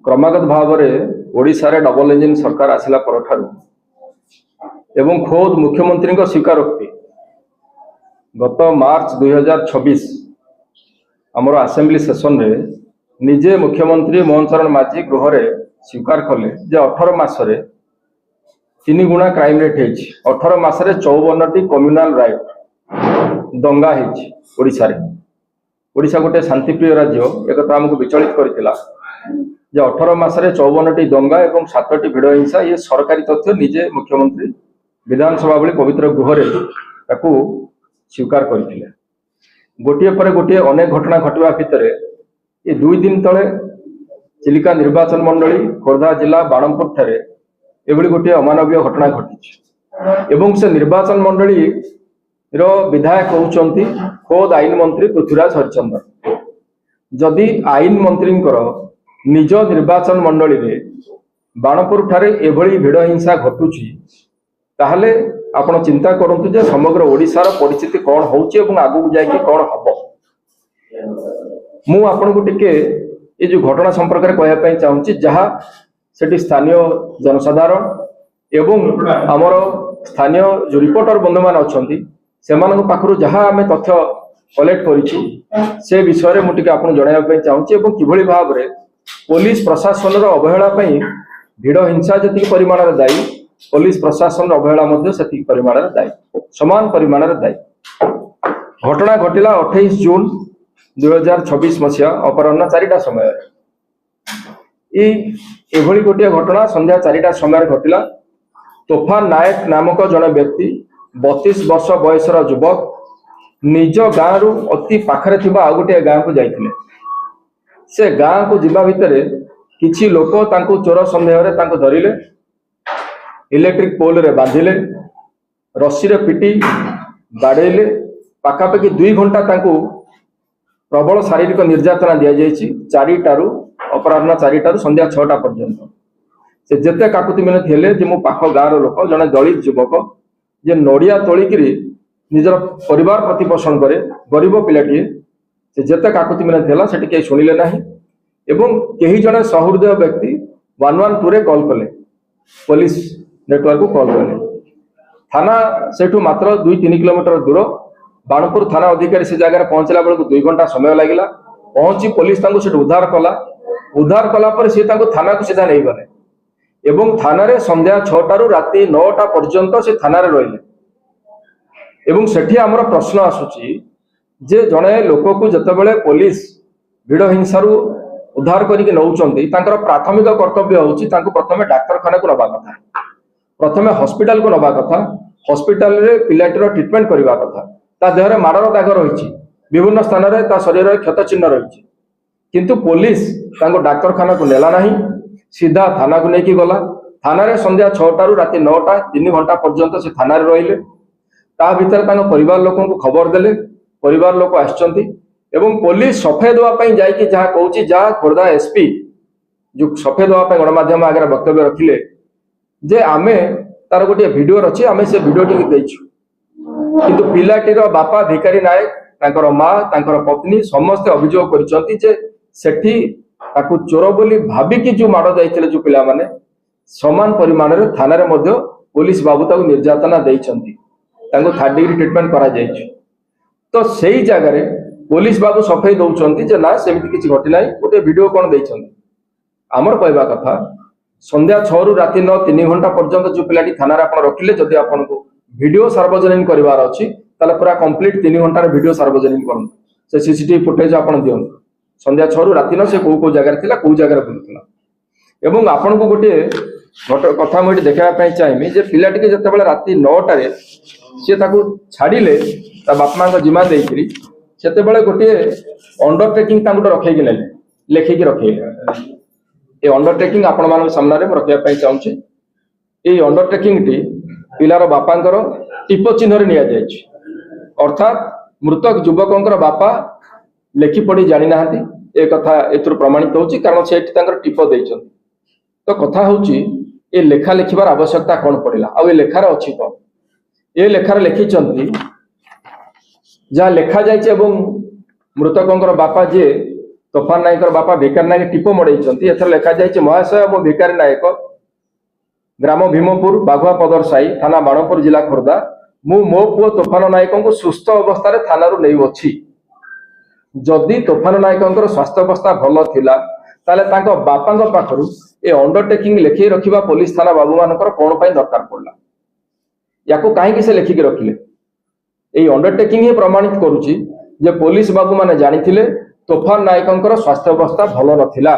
क्रमागत भाव में ओडिशा रे डबल इंजिन सरकार आसिला परठारु एवं खोद मुख्यमंत्री स्वीकारोक्ति गत मार्च 2026 आमर आसेम्बली सेशन रे निजे मुख्यमंत्री मोहन चरण माझी गृह रे स्वीकार कले जे 18 मासरे 3 गुणा क्राइम रेट है। 18 मासरे 54टी कम्युनाल राइट दंगा है ओडिशा रे। ओडिशा गोटे शांतिप्रिय राज्य एक आमको विचलित करथिला जे 18 मासरे 54टी दंगा एवं 7टी भिड़ हिंसा ये सरकारी तथ्य निजे मुख्यमंत्री विधानसभा भली पवित्र गृह रे ताकू स्वीकार करथिले। गोटे पर गोटे अनेक घटना घटवा भितर ये 2 दिन तले चिलिका निर्वाचन मंडली खोर्धा जिला बाणमपुर ठारे एभली गोटे अमानवीय घटना घटी एवं से निर्वाचन मंडली रो विधायक होउचंती खोद आईन मंत्री पृथ्वीराज हरिचंदन। जदि आईन मंत्री निज निर्वाचन मंडली रे बाणपुर ठारे एभली भिड़ हिंसा घटुची ताहले आपण चिंता करंतु जे समग्र ओडिशार परिस्थिति कौन होउची एवं आगु जायकी कौन हबो। मु आपण को टिके ये जो घटना संपर्क में कहया पई चाहूची जहा सेठी स्थानीय जनसाधारण एवं आमर स्थानीय जो रिपोर्टर बंधु मान अछंती सेमान पाखरु जहा आमे तथ्य कलेक्ट करिछि से विषय रे मु टिके आपण जणाया पई चाहूची एवं किभली भाव रे पुलिस प्रशासन रो अवहेला पई भिड़ हिंसा जति परिमाण रे दायी पुलिस प्रशासन अवहेला मध्य सेति परिमाण रे दायी समान परिमाण रे दायी। घटना घटिला 28 जून 2026 मसिया अपराह्न 4टा समय एभली गोटे घटना संध्या 4टा समय घटिला। तोफान नायक नामक जड़े व्यक्ति 32 वर्ष बयसर युवक निज गाँव रु अति पाखरे थिबा आ गोटे गाँव को जाइथिले। से गाँव को जिबा भितरे किछि लोक तांको चोर संदेह रे तांको धरिले इलेक्ट्रिक पोल रे बांधिले रस्सी रे पिटी बाडेले पाखापाखि 2 घंटा तांको प्रबल शारीरिक निर्यातना दिया जाइछि 4टारू अपराह्न 4टारू संध्या 6टा पर्यंत। से जेते काकुति मिने थिले जे मो पाख गाँव लोक जने दलित युवक जे नड़िया तोलिकिरी निजर परिवार प्रतिपोषण करे गरीब पिलाटी से जेते काकुति मिने थिला सेठी के सुनिले नाही एवं केही जने सहृदय व्यक्ति 112 रे कॉल कले पुलिस नेटवर्क को कॉल कले। थाना सेठू मात्र 2-3 किलोमीटर दूर बाणपुर थाना अधिकारी से जगह पहुंचला बेलू 2 घंटा समय लगिला। पहुंची पुलिस तांको सेठ उद्धार कला पर से तांको थाना को सीधा नहीं गले एवं थाना रे संध्या 6टारू राति 9टा पर्यंत से थाना रे रहिले। एवं सेठी हमर प्रश्न आसुची जे जणे लोक को जतबेले पुलिस भिड़ हिंसारू उद्धार करिके नौचंती तांकर प्राथमिक कर्तव्य होची तांको प्रथमे डाक्तरखाना को नबा कथा प्रथमे हॉस्पिटल को नबा कथा हॉस्पिटल रे पिलाटीर ट्रीटमेंट करबा कथा। ता देहरे माडर दाग रहिछि विभिन्न स्थान रे ता शरीर रे क्षत चिन्ह रहिछि किंतु पुलिस तांको डाक्तरखाना को नेला नाही सीधा थाना को लेके गला। थाना रे संध्या 6टारू राति 9टा 3 घंटा पर्यंत से थाना रे रहिले। ता भीतर तांको परिवार लोकन को खबर देले परिवार लोक आछंती एवं पुलिस सफेद दवा पई जाई कि जहा कहूची जहा खोर्धा एसपी जो सफेद दवा पई गणमाध्यम आगे वक्तव्य रखिले जे आमे तार गोटे वीडियो रछि आमे से वीडियो टिक देइछु किंतु पिलाटीर बापा भिकारी नायक तांकर मां तांकर पत्नी समस्त अभियोग करिसंती जे सेठी ताकू चोर बोली भाबी कि जो माड़ जाइथिले जो पिला माने समान परिमाण रे थाना रे मध्य पुलिस बाबू ताकू निर्यातना देइचंती तांको 3rd डिग्री ट्रीटमेंट करा जाइछ। तो सेही जगह रे पुलिस बाबू सफाई दउचंती जे ना सेमिति किछि घटि नाही गोटे वीडियो कोन देइचंती। हमर कहबा कथा संध्या 6 रु राति 9 3 घंटा पर्यंत जो पिलाटी थाना रे आपण रखिले जदि आपण को वीडियो सार्वजनिक करिवार अछि ताले पूरा कंप्लीट 3 घंटा रे वीडियो सार्वजनिक करन से सीसीटीवी फुटेज आपण दियन संध्या 6 रु राति 9 से को जगह थिला को जगह बुलुतला। एवं आपण को गोटे कथा मोटी देखा पई चाहेमी जे पिलाटी के जते बेले राति 9टा रे से ताकू छाडिले ता बाप मां को जिम्मा देइत्री सेते बेले गोटे अंडरटेकिंग तांगुट रखेगी नै लेखिकी रखेले ए अंडरटेकिंग आपण मान सामने रे रखिया पई चाहूची। ए अंडरटेकिंग टी पिलार बापांकर टिप चिन्ह रे निया जायछि अर्थात मृतक युवकंकर बापा लेखि पढ़ी जानि नाहंती ए कथा एथुर प्रमाणित होची कारण सेठी तांकर टिप देइछन। तो कथा होची ए लेखा लिखिबार आवश्यकता कोन पड़िला आ ए लेखार अछि तो ए लेखार लिखिचंती जहाँ लेखा जाइए मृतकों बापा जी तोफान नायकर बापा भिकारी नायक टीप मड़े एथर लिखा जाए महाशय मो भिकारी नायक ग्राम भीमपुर बाघुआ पदर साई थाना बाणपुर जिला खोर्धा मु मो पुओ तोफान नायक को सुस्थ अवस्था थाना नहीं जदि तोफान नायक स्वास्थ्य अवस्था भल थिला ताले तांको बापा पाखरु ए अंडरटेकिंग लिखि रखिबा पुलिस थाना बाबू मानकर कोन पई दरकार पड़ला याको काहे से लिखिक रखिले ए अंडरटेकिंग ही प्रमाणित करूची जे पुलिस बाबू माने जानिथिले तोफान नायकंकर स्वास्थ्य अवस्था भल नथिला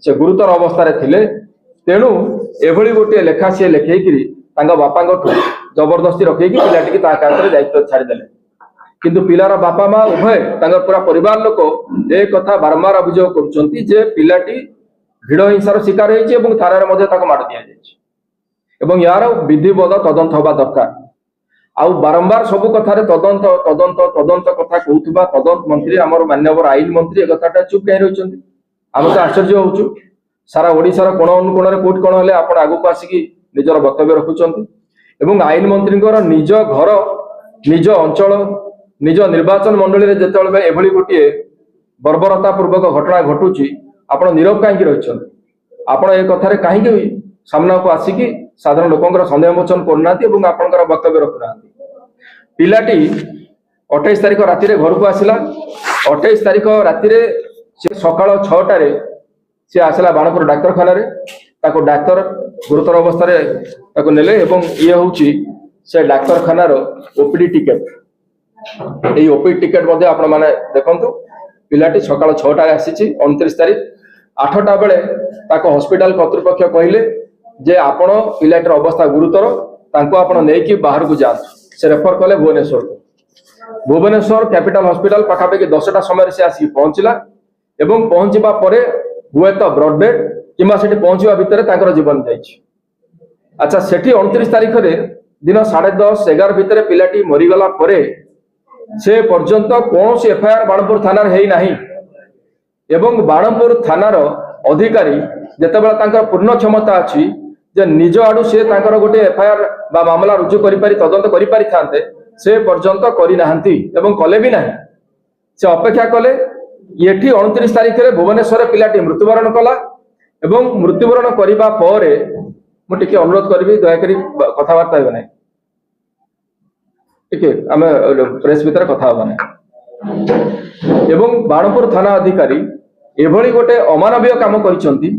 से गुरुतर अवस्था रे थिले तेणु एभली गोटे लेखा से लिखेकरी तांगा बापा जबरदस्ती रखेकी पिलाटी ता कांतरे दायित्व छाड़ी देले किंतु पिलार बापा माँ उभय पूरा परिवार लोक ए कथा बारंबार अभियोग करुछंती जे पिलाटी भिड़ हिंसार शिकार होइछि एवं थाना मध्ये ताको मार दिया जाइछि एवं यार विधिवत तदंत होबा दरकार आउ बारंबार सब कथारे तदंत तदंत तदंत कथा कहउथिबा तदंत मंत्री हमर माननीय आईन मंत्री ए कथाटा चुप कहि रहिछंती हम तो आश्चर्य होउछु सारा ओडिसार कोण अनुकोण रे कोट कोण हेले आपण आगु को आसिकी निजर वक्तव्य रखुछंती एवं आईन मंत्रींकर निज घर निज अंचल निज निर्वाचन मंडली रे जेतेबेले एभली गोटे बर्बरता पूर्वक घटना घटुची आपण नीरव कहीं रही आपण ए कथारे कहीं सामना को आसिकी साधारण लोकंकर सन्देह मोचन करना आपंकर वक्तव्य रखुना पिलाटी 28 तारिख राति घर को आसला 28 तारिख राति सकाल 6टारे सी आसला बाणपुर डाक्तरखाना डाक्तर गुरुतर अवस्था नेले ये हूँ से डाक्तरखानार ओपीडी टिकेट ये ओपीडी टिकेट आपण मैंने देखु पिलाटी सकाल 6टारे आसी 29 तारिख 8टा बेले हॉस्पिटल कर्तृपक्ष कहले जे आपण पिलाटर अवस्था गुरुतर तांको आपण नेकी बाहर को जात से रेफर कले भुवनेश्वर कैपिटल हॉस्पिटल पाखापाखि 10टा समय से आसी पहुंचला एवं पहुंचबा परे हुए तो ब्रॉडबेड किंबा सेठी पहुंचबा भितर तांकर जीवन जाइछि अच्छा सेठी 29 तारिख रे दिन 10:30 11 भितर पिलाटी मरीगला परे से पर्यंत कौन सी एफआईआर बाणपुर थाना हेई नाही एवं बाणपुर थानार अधिकारी जेतेबेला तांकर पूर्ण क्षमता अछि जे निज आडू से तांकर गोटे एफआईआर बा मामला रुजु करि पारि तदंत करि पारि थांते से पर्यंत करि नाहंती एवं कले भी नाही से अपेक्षा कले येठी 29 तारिख रे भुवनेश्वर पिलाटी मृत्युवरण कला एवं मृत्युवरण करिबा परे मु टिके अनुरोध करबी दया करी कथावार्ता हेबे नाही ठीक है आमे प्रेस भीतर कथा हेबा नाही एवं बाणपुर थाना अधिकारी एभली गोटे अमानवीय काम करिसंती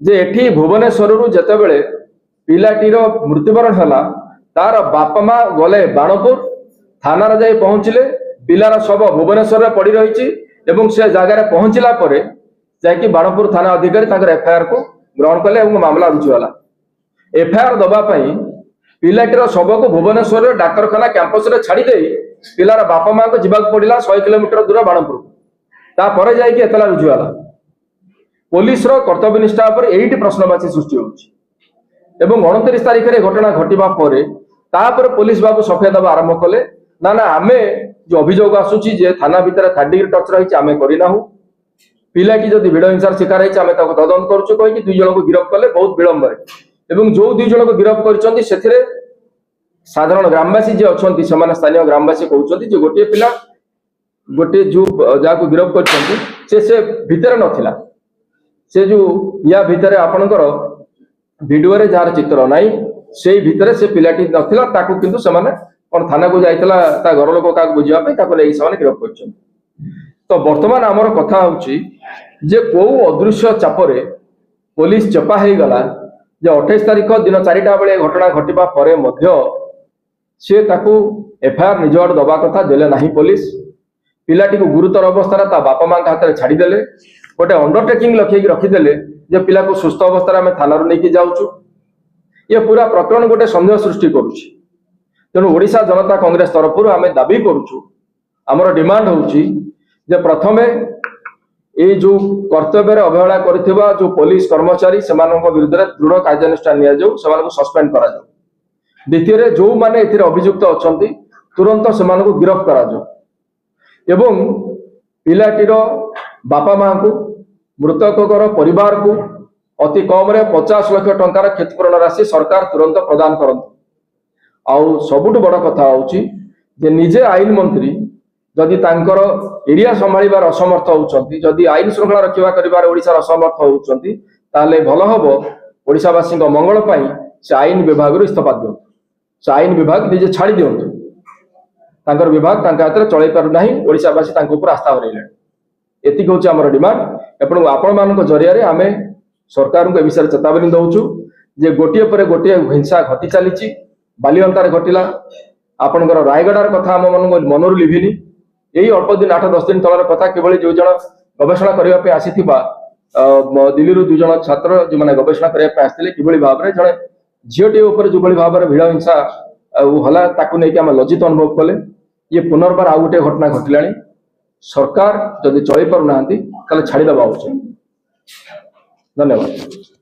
जे एठी भुवनेश्वर रु जेतेबेले पिलाटीर मृत्युवरण हला तार बापा माँ गले बाणपुर थाना रे जाई पहुंचले पिलार शव भुवनेश्वर रे पड़ी रहिछि एवं से जगह पहुंचला परे जाकी बाणपुर थाना अधिकारी ताकर एफआईआर को ग्रहण कले एवं मामला रुजु हला एफआईआर दबा पई पिलाटीर शव को भुवनेश्वर डाक्तरखाना कैंपस रे छाड़ी देई पिलार बापा माँ को जीवाक पड़िला 100 किलोमीटर दूर बाणपुर तापर जाइए एतला रुजुला पुलिस कर्तव्य निष्ठा पर एटी प्रश्नवाची सृष्टि होउछि एवं 29 तारिख रे घटना घटिबा परे तापर पुलिस बाबू सफेद दबा आरंभ कले ना ना आमे जो अभियोग आसुछि जे थाना भीतर थर्ड डिग्री टच रहिछि आमे करिनाहु पिलाटी जदि भिड़ हिंसार शिकार होइछि आमे ताको तदंत करछु कहि दुई जन को गिरफ्त कले बहुत विलंब रे एवं जो दुई जन को गिरफ्त करछन्ती सेथिरे साधारण ग्रामवासी जे अछन्ती समान स्थानीय ग्रामवासी कहउछन्ती जे गोटे पिला गोटे जो जाको गिरफ्त करछन्ती से भीतर नथिला से जो या भीतर आपनकर वीडियो रे जार चित्र नाही सेई भीतर से पिलाटी नथिला ताको किंतु समान कोन थाना को जाइतला ता घर लोक का बुझिया पे ताको लेई समान गिरफ्त करछन्ती तो वर्तमान हमर कथा होउची जे को अदृश्य चापरे पुलिस चपा हे गला जे 28 तारिख दिन 4टा बेले घटना घटिबा परे मध्य से ताको एफआईआर निजवाड़ दबा कथा देले नाही पुलिस पिलाटी को गुरुतर अवस्था ता बापा मां हाथ में छाड़ी देले गोटे अंडरटेकिंग लखी रखीदेले जे पिला को सुस्थ अवस्था में थाना नहीं जाऊँ ये पूरा प्रकरण गोटे सन्देह सृष्टि करुछि तेणु ओडिशा जनता कांग्रेस तरफ आम दाबी करुछु आमर डिमांड होउछि जे प्रथमे ये जो कर्तव्य अवहेला करथिबा जो पुलिस कर्मचारी सेमानक विरुद्ध दृढ़ कार्यानुष्ठान निया जाऊ सेमानक सस्पेंड करा जाऊ द्वितीय जो माने एथिरे अभियुक्त अछंती तुरंत सेमानक गिरफ्त करा जाऊ एवं पिलाटीर बापा मां को मृतकर परिवार को अति कम रे 50 लाख टंकार क्षतिपूरण राशि सरकार तुरंत प्रदान करंतु आउ सबुठ बड़ कथा होउची जे निजे आईन मंत्री जदि तांकर एरिया संभाळिबार असमर्थ होउचंती जदि आईन श्रृंखला रक्षा करिबार ओडिसा असमर्थ होउचंती ताले भल हबो ओडिसावासी मंगल पाई से आईन विभाग इस्तीफा दियंतु से आईन विभाग निजे छाड़ी दियंतु तांकर विभाग तांका हाथ में चलै पारु नाही ओडिसावासी तांको ऊपर आस्था हरैले एतिक होची हमर डिमांड एपण आपण मानक जरिया रे आमे सरकार को ए विषय चेतावनी दउछु जे गोटिए पर गोटिए हिंसा घटी चलीची बालिअंतार घटिला आपणकर रायगडार कथा हम मनरु लिभिनी यही अल्प दिन 8-10 दिन तलर कथा केवल जो जन गवेषणा करने पे आसीथिबा दिल्ली रु 2 जन छात्र जो माने गवेषणा करने पे आस्थिले किबळी भाबरे जने झियोटी ऊपर जो भाबरे भिड़ हिंसा हला ताकू नै कि हम लज्जित अनुभव कले ये पुनर्बार आ गोटे घटना घटिलानी सरकार जदि चलै पारु नांती ताले छाड़ी दबा उचित। धन्यवाद।